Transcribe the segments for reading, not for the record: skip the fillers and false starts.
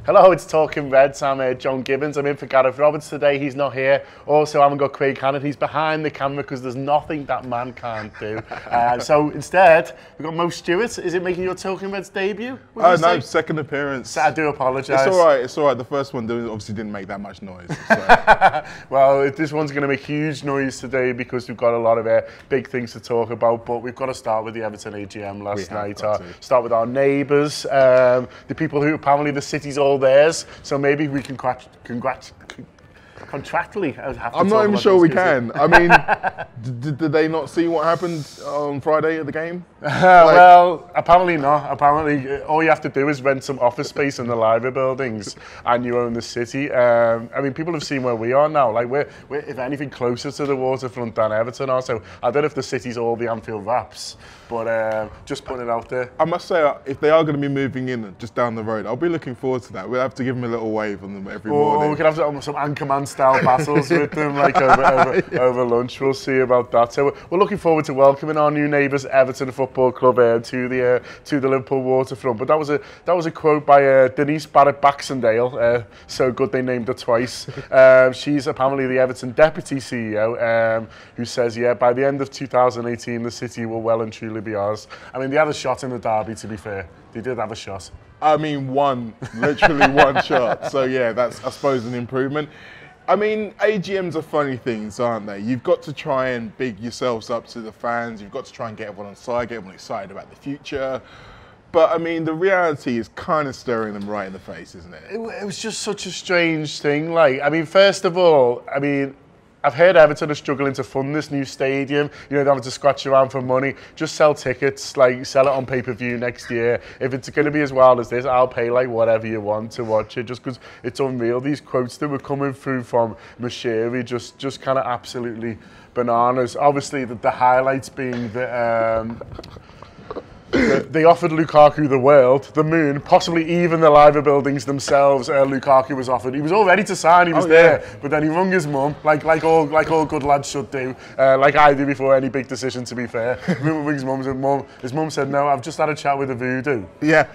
Hello, it's Talking Reds. I'm John Gibbons. I'm in for Gareth Roberts today. He's not here. Also, I haven't got Craig Gareth. He's behind the camera because there's nothing that man can't do. So instead, we've got Mo Stewart. Is it making your Talking Reds debut? Oh, no, second appearance. I do apologise. It's all right. The first one obviously didn't make that much noise. So. Well, this one's going to make huge noise today because we've got a lot of big things to talk about, but we've got to start with the Everton AGM last night. Start with our neighbours, the people who apparently the city's all theirs, so maybe we can contractually have to I'm not even sure we can. I mean, did they not see what happened on Friday at the game? Well, apparently not. Apparently, all you have to do is rent some office space in the library buildings and you own the city. I mean, people have seen where we are now. Like, we're if anything, closer to the waterfront than Everton are. So I don't know if the city's all the Anfield Raps, but just putting it out there. I must say, if they are going to be moving in just down the road, I'll be looking forward to that. We'll have to give them a little wave on them every morning. Or we could have some Anchorman-style battles with them, like over lunch. We'll see about that. So we're looking forward to welcoming our new neighbours, Everton Football Club, to the Liverpool waterfront. But that was a quote by Denise Barrett-Baxendale. So good they named her twice. She's apparently the Everton deputy CEO, who says, yeah, by the end of 2018, the city will well and truly be ours. I mean, they had a shot in the derby, to be fair. They did have a shot. I mean, literally one shot. So yeah, that's, I suppose, an improvement. I mean, AGMs are funny things, aren't they? You've got to try and big yourselves up to the fans. You've got to try and get everyone on side, get everyone excited about the future. But, I mean, the reality is kind of staring them right in the face, isn't it? It was just such a strange thing. Like, I mean, first of all, I mean, I've heard Everton are struggling to fund this new stadium. You know, they're having to scratch around for money. Just sell tickets, like sell it on pay-per-view next year. If it's going to be as wild as this, I'll pay like whatever you want to watch it, just because it's unreal. These quotes that were coming through from Mashiri, just kind of absolutely bananas. Obviously, the highlights being that they offered Lukaku the world, the moon, possibly even the library buildings themselves. Lukaku was offered. He was all ready to sign. He was there, but then he rung his mum, like all good lads should do, like I do before any big decision. To be fair, his mum said, "No, I've just had a chat with the voo-doo." Yeah,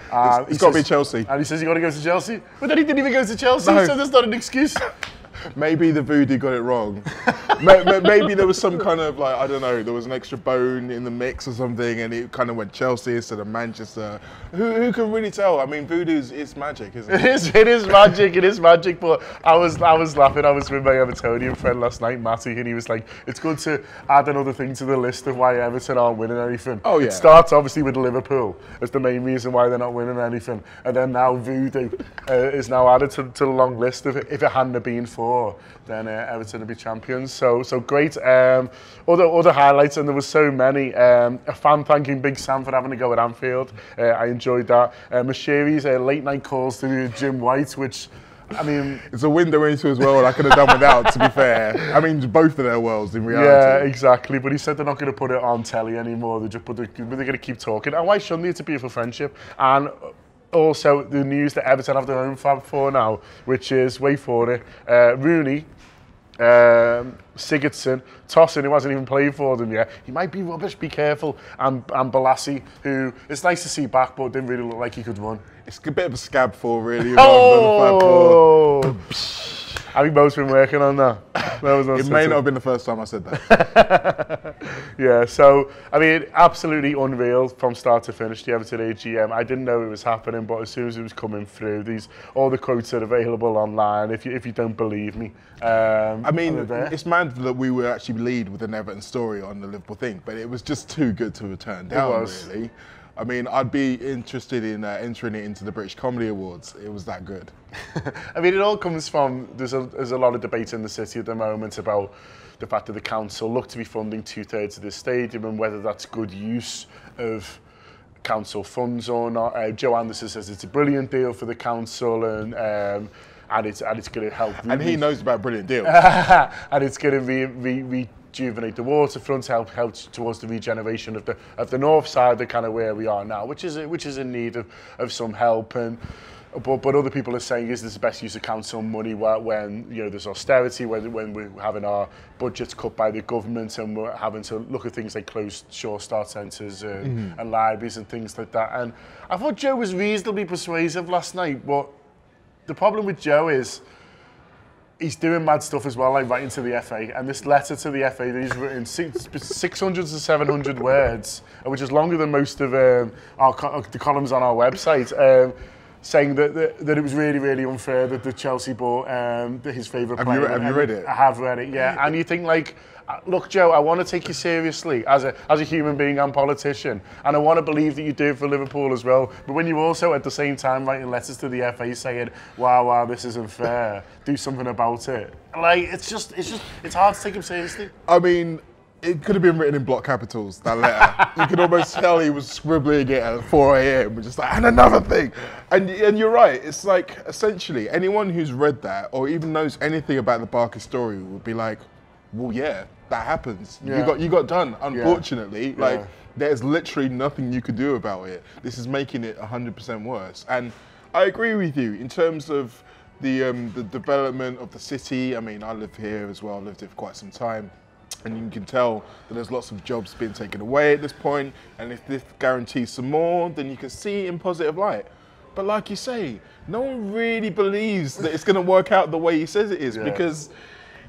it's got to be Chelsea. And he says, "You got to go to Chelsea," but then he didn't even go to Chelsea, so that's not an excuse. Maybe the voo-doo got it wrong. Maybe there was some kind of, like, I don't know, there was an extra bone in the mix or something and it kind of went Chelsea instead of Manchester. Who can really tell? I mean, voodoo's it's magic, isn't it? It is magic, but I was laughing. I was with my Evertonian friend last night, Matty, and he was like, it's good to add another thing to the list of why Everton aren't winning anything. Oh, yeah. It starts obviously with Liverpool as the main reason why they're not winning anything, and then now voodoo is now added to the long list of if it hadn't been for, then Everton would be champions. So great. Other highlights, and there were so many. A fan thanking Big Sam for having to go at Anfield. I enjoyed that. Mashiri's late night calls to Jim White, which, I mean, it's a window into his world I could have done without, to be fair. I mean, both of their worlds in reality. Yeah, exactly. But he said they're not going to put it on telly anymore. They're going to keep talking. And why shouldn't they? It's a beautiful friendship. And also, the news that Everton have their own Fab Four now, which is, wait for it, Rooney, Sigurdsson, Tosin, who hasn't even played for them yet. He might be rubbish, be careful. And Balassi, who it's nice to see back, but didn't really look like he could run. It's a bit of a scab four, really. Oh! I think Mo's been working on that. It may not have been the first time I said that. Yeah, so, I mean, absolutely unreal from start to finish, the Everton AGM. I didn't know it was happening, but as soon as it was coming through, all the quotes are available online if you don't believe me. I mean, it's mad that we would actually lead with an Everton story on the Liverpool thing, but it was just too good to turn down, really. I mean, I'd be interested in entering it into the British Comedy Awards. It was that good. I mean, it all comes from, there's a lot of debate in the city at the moment about the fact that the council look to be funding 2/3 of this stadium and whether that's good use of council funds or not. Joe Anderson says it's a brilliant deal for the council and it's going to help. And he knows about brilliant deals. And it's going to rejuvenate the waterfront, help towards the regeneration of the north side, the kind of where we are now, which is in need of some help. And but other people are saying, is this the best use of council money when you know there's austerity, when we're having our budgets cut by the government and we're having to look at things like closed Sure Start centres and libraries and things like that. And I thought Joe was reasonably persuasive last night, but the problem with Joe is he's doing mad stuff as well, like writing to the FA. And this letter to the FA that he's written 600 to 700 words, which is longer than most of the columns on our website. Saying that it was really, really unfair that the Chelsea bought his favourite player. Have you read it? I have read it, yeah. And you think, like, look, Joe, I want to take you seriously as a human being and politician, and I want to believe that you do it for Liverpool as well. But when you also, at the same time, writing letters to the FA saying, wow, this isn't fair, do something about it. Like, it's hard to take him seriously. I mean, it could have been written in block capitals, that letter. You could almost tell he was scribbling it at 4 a.m. just like, and another thing. And you're right, it's like, essentially, anyone who's read that or even knows anything about the Barker story would be like, well, yeah, that happens. Yeah. You got done, unfortunately. Yeah. Like, there's literally nothing you could do about it. This is making it 100% worse. And I agree with you in terms of the development of the city. I mean, I live here as well, lived here for quite some time. And you can tell that there's lots of jobs being taken away at this point. And if this guarantees some more, then you can see it in positive light. But like you say, no one really believes that it's going to work out the way he says it is, because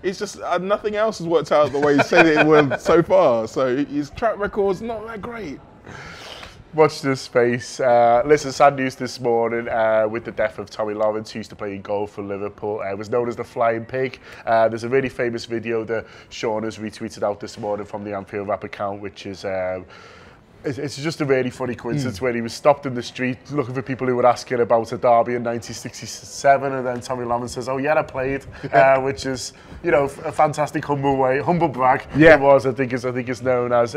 it's just nothing else has worked out the way he said it would so far. So his track record's not that great. Watch this space. Listen, sad news this morning with the death of Tommy Lawrence, who used to play in goal for Liverpool. Was known as the Flying Pig. There's a really famous video that Sean has retweeted out this morning from the Anfield Rap account, which is it's just a really funny coincidence where he was stopped in the street looking for people who were asking about a derby in 1967, and then Tommy Lawrence says, "Oh yeah, I played," which is, you know, a fantastic humble brag. Yeah, it was. I think it's known as.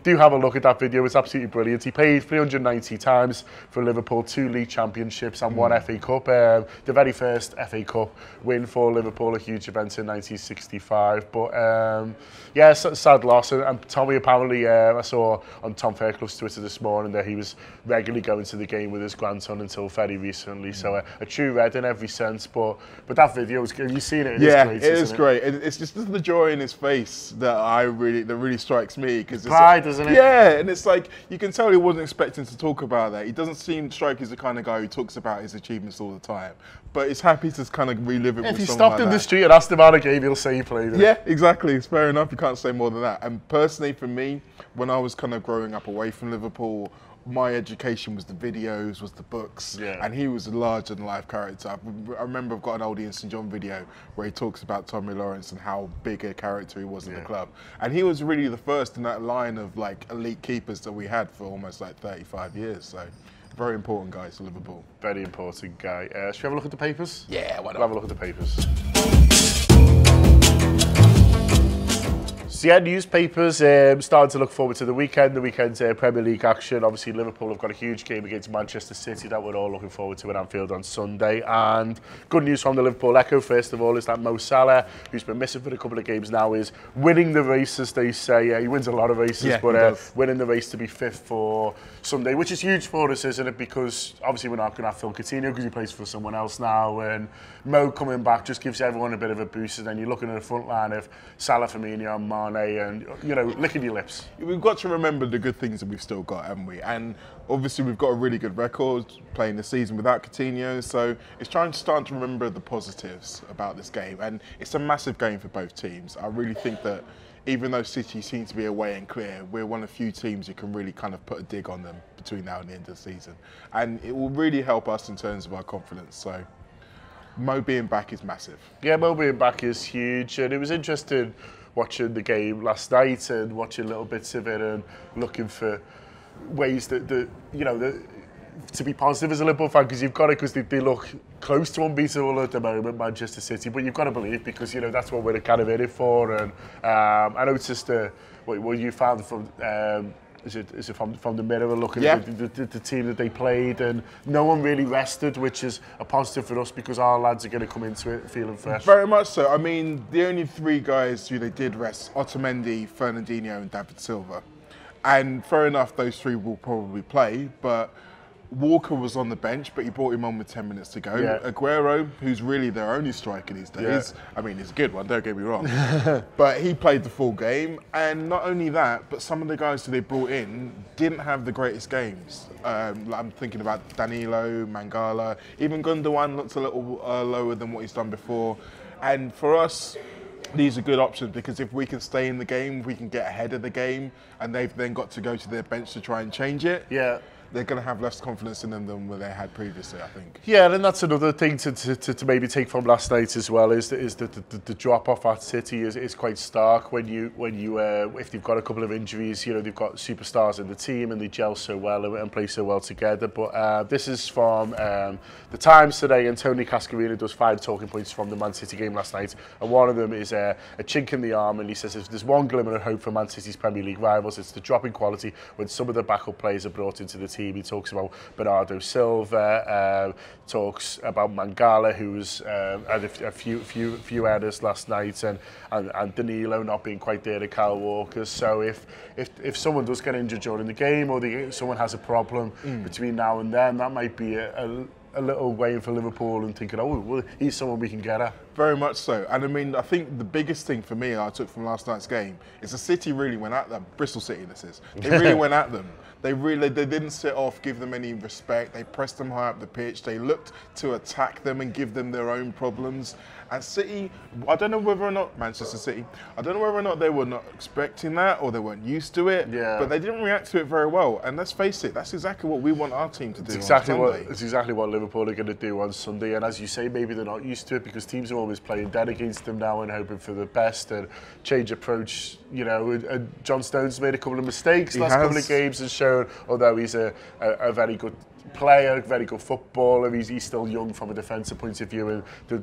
Do have a look at that video. It's absolutely brilliant. He played 390 times for Liverpool, 2 league championships and 1 FA Cup. The very first FA Cup win for Liverpool, a huge event in 1965. But yeah, sad loss. And Tommy apparently, I saw on Tom Fairclough's Twitter this morning that he was regularly going to the game with his grandson until very recently. So a true red in every sense. But that video, have you seen it? It is great. It's just the joy in his face that really strikes me, because it's pride, isn't it? Yeah, and it's like you can tell he wasn't expecting to talk about that. He doesn't strike as the kind of guy who talks about his achievements all the time, but he's happy to kind of relive it. If with you someone stopped like in that. the street and asked him how the game, he'll say he played it. Yeah, exactly. It's fair enough. You can't say more than that. And personally, for me, when I was kind of growing up away from Liverpool, my education was the videos, was the books, and he was a larger-than-life character. I remember I've got an old Ian St John video where he talks about Tommy Lawrence and how big a character he was in the club. And he was really the first in that line of like elite keepers that we had for almost like 35 years. So very important guy to Liverpool. Very important guy. Should we have a look at the papers? Yeah, why not? We'll have a look at the papers. So yeah, newspapers starting to look forward to the weekend. The weekend's Premier League action. Obviously, Liverpool have got a huge game against Manchester City that we're all looking forward to at Anfield on Sunday. And good news from the Liverpool Echo, first of all, is that Mo Salah, who's been missing for a couple of games now, is winning the race, as they say. He wins a lot of races, but winning the race to be 5th for Sunday, which is huge for us, isn't it? Because obviously we're not going to have Phil Coutinho because he plays for someone else now. And Mo coming back just gives everyone a bit of a boost. And then you're looking at the front line of Salah, Firmino and Mane, and, you know, licking your lips. We've got to remember the good things that we've still got, haven't we? And obviously we've got a really good record playing the season without Coutinho, so it's starting to remember the positives about this game. And it's a massive game for both teams. I really think that even though City seems to be away and clear, we're one of the few teams who can really kind of put a dig on them between now and the end of the season. And it will really help us in terms of our confidence. So Mo being back is massive. Yeah, Mo being back is huge. And it was interesting watching the game last night and watching little bits of it and looking for ways that to be positive as a Liverpool fan, because you've got it, because they look close to unbeatable at the moment, Manchester City, but you've got to believe, because, you know, that's what we're kind of in it for. And I noticed what you found from is it from the Mirror, looking at the team that they played, and no one really rested, which is a positive for us, because our lads are going to come into it feeling fresh. Very much so. I mean, the only 3 guys who they did rest, Otamendi, Fernandinho and David Silva. And fair enough, those 3 will probably play, but Walker was on the bench, but he brought him on with 10 minutes to go. Yeah. Aguero, who's really their only striker these days, I mean, he's a good one, don't get me wrong, but he played the full game. And not only that, but some of the guys who they brought in didn't have the greatest games. I'm thinking about Danilo, Mangala, even Gundogan looks a little lower than what he's done before. And for us, these are good options because if we can stay in the game, we can get ahead of the game, and they've then got to go to their bench to try and change it. Yeah. They're going to have less confidence in them than what they had previously, I think. Yeah, and that's another thing to maybe take from last night as well is the drop off at City is quite stark when you if they've got a couple of injuries, you know, they've got superstars in the team and they gel so well and play so well together. But this is from the Times today, and Tony Cascarino does 5 talking points from the Man City game last night, and one of them is a chink in the arm, and he says if there's one glimmer of hope for Man City's Premier League rivals, it's the drop in quality when some of the backup players are brought into the team. He talks about Bernardo Silva, talks about Mangala, who was had a few errors last night, and Danilo not being quite there to Kyle Walker. So if someone does get injured during the game, or someone has a problem between now and then, that might be a little way for Liverpool and thinking, oh, well, he's someone we can get at. Very much so. And I mean, I think the biggest thing for me I took from last night's game is the City really went at them. Bristol City, this is. They really went at them. They didn't sit off, give them any respect. They pressed them high up the pitch. They looked to attack them and give them their own problems. And City, I don't know whether or not, Manchester City, I don't know whether or not they were not expecting that or they weren't used to it, but they didn't react to it very well. And let's face it, that's exactly what we want our team to do on Sunday. It's exactly what Liverpool are going to do on Sunday. And as you say, maybe they're not used to it because teams are always playing dead against them now and hoping for the best and change approach. You know, and John Stones made a couple of mistakes last couple of games and shown, although he's a very good player, very good footballer, he's still young from a defensive point of view, and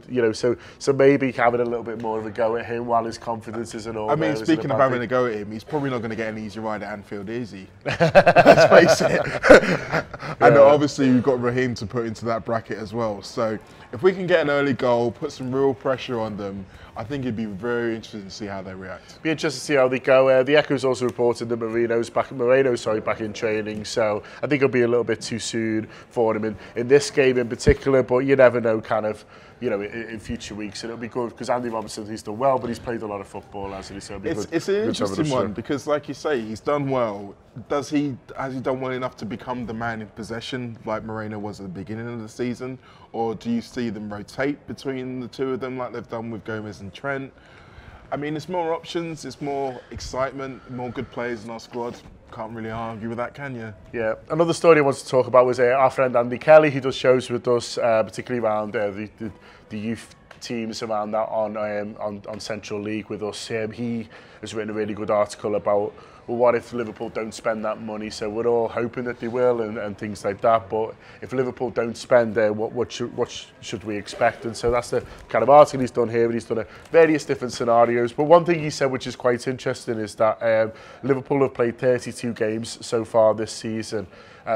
you know, so maybe having a little bit more of a go at him while his confidence isn't all. I mean, speaking of having a go at him, he's probably not going to get an easy ride at Anfield, is he? Let's face it. And obviously we've got Raheem to put into that bracket as well. So if we can get an early goal, put some real pressure on them, I think it'd be very interesting to see how they react. Be interested to see how they go. The Echo's also reported that Moreno's back in training, so I think it'll be a little bit too soon for him in this game in particular, but you never know, kind of, you know, in future weeks, and it'll be good because Andy Robertson, he's done well, but he's played a lot of football, hasn't he? So it's an interesting one because, like you say, he's done well. Has he done well enough to become the man in possession like Moreno was at the beginning of the season, or do you see them rotate between the two of them like they've done with Gomez and Trent? I mean, it's more options, it's more excitement, more good players in our squad. Can't really argue with that, can you? Yeah. Another story I wanted to talk about was our friend Andy Kelly, who does shows with us, particularly around the youth teams around that on Central League with us. He has written a really good article about, well, what if Liverpool don't spend that money? So we're all hoping that they will and things like that. But if Liverpool don't spend what should we expect? And so that's the kind of article he's done here. And he's done various different scenarios. But one thing he said, which is quite interesting, is that Liverpool have played 32 games so far this season.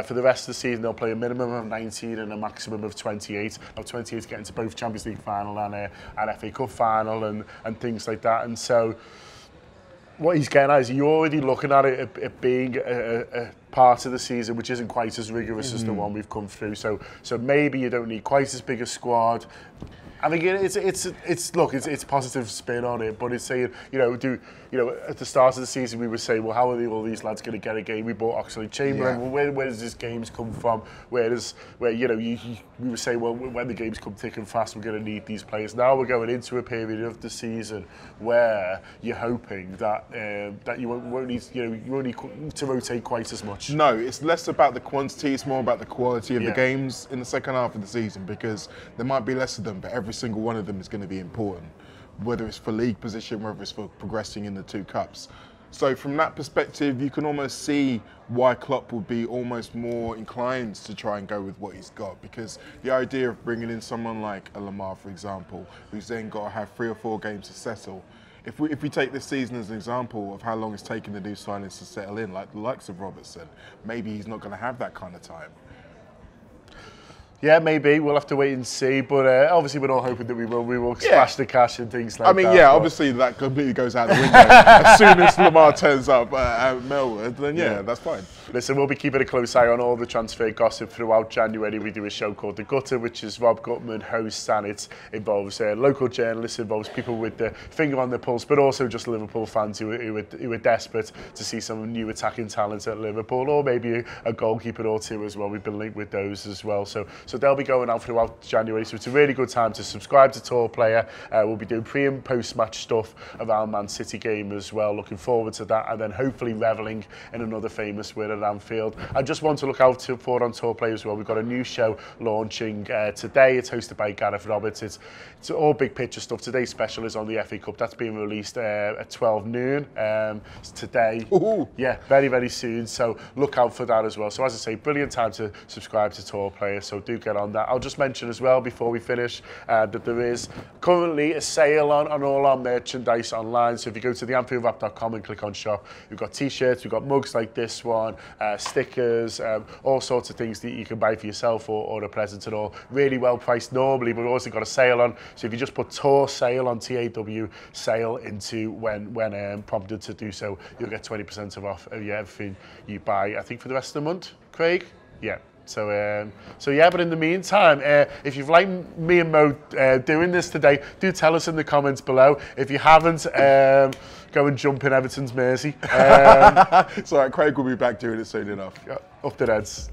For the rest of the season, they'll play a minimum of 19 and a maximum of 28. Now, 28 getting to both Champions League final and an FA Cup final and things like that. And so what he's getting at is you're already looking at it being a part of the season which isn't quite as rigorous as the one we've come through. So maybe you don't need quite as big a squad. I think it's a positive spin on it, but it's saying, at the start of the season we were saying, well, how are all these lads going to get a game? We bought Oxlade-Chamberlain. Yeah. Well, where does this games come from? We were saying, well, when the games come thick and fast, we're going to need these players. Now we're going into a period of the season where you're hoping that you won't need to rotate quite as much. No, it's less about the quantity, it's more about the quality of the games in the second half of the season, because there might be less of them, but every single one of them is going to be important, whether it's for league position, whether it's for progressing in the 2 cups. So from that perspective, you can almost see why Klopp would be almost more inclined to try and go with what he's got, because the idea of bringing in someone like a Lamar, for example, who's then got to have 3 or 4 games to settle. If we take this season as an example of how long it's taken the new signings to settle in, like the likes of Robertson, maybe he's not going to have that kind of time. Yeah, maybe. We'll have to wait and see. But obviously, we're all hoping that we will splash the cash and things like that. I mean, yeah, obviously that completely goes out the window. As soon as Lamar turns up at Melwood, then yeah, that's fine. Listen, we'll be keeping a close eye on all the transfer gossip throughout January. We do a show called The Gutter, which is Rob Gutman hosts, and it involves local journalists, involves people with the finger on the pulse, but also just Liverpool fans who are desperate to see some new attacking talent at Liverpool, or maybe a goalkeeper or two as well. We've been linked with those as well. So they'll be going out throughout January. So it's a really good time to subscribe to Tour Player. We'll be doing pre and post match stuff around Man City game as well. Looking forward to that, and then hopefully revelling in another famous win at Anfield. I just want to look out for on Tour Player as well. We've got a new show launching today. It's hosted by Gareth Roberts. It's all big picture stuff. Today's special is on the FA Cup. That's being released at 12 noon today. Ooh. Yeah, very, very soon. So look out for that as well. So as I say, brilliant time to subscribe to Tour Player. So do get on that. I'll just mention as well before we finish that there is currently a sale on all our merchandise online. So if you go to theanfieldwrap.com and click on shop, we've got t-shirts, we've got mugs like this one, stickers, all sorts of things that you can buy for yourself or a present and all. Really well priced normally, but we've also got a sale on. So if you just put Tour Sale on TAW sale into when prompted to do so, you'll get 20% off everything you buy, I think, for the rest of the month. Craig? Yeah. So yeah, but in the meantime, if you've liked me and Mo doing this today, do tell us in the comments below. If you haven't, go and jump in Everton's Mersey. It's all right, Craig will be back doing it soon enough. Up the Reds.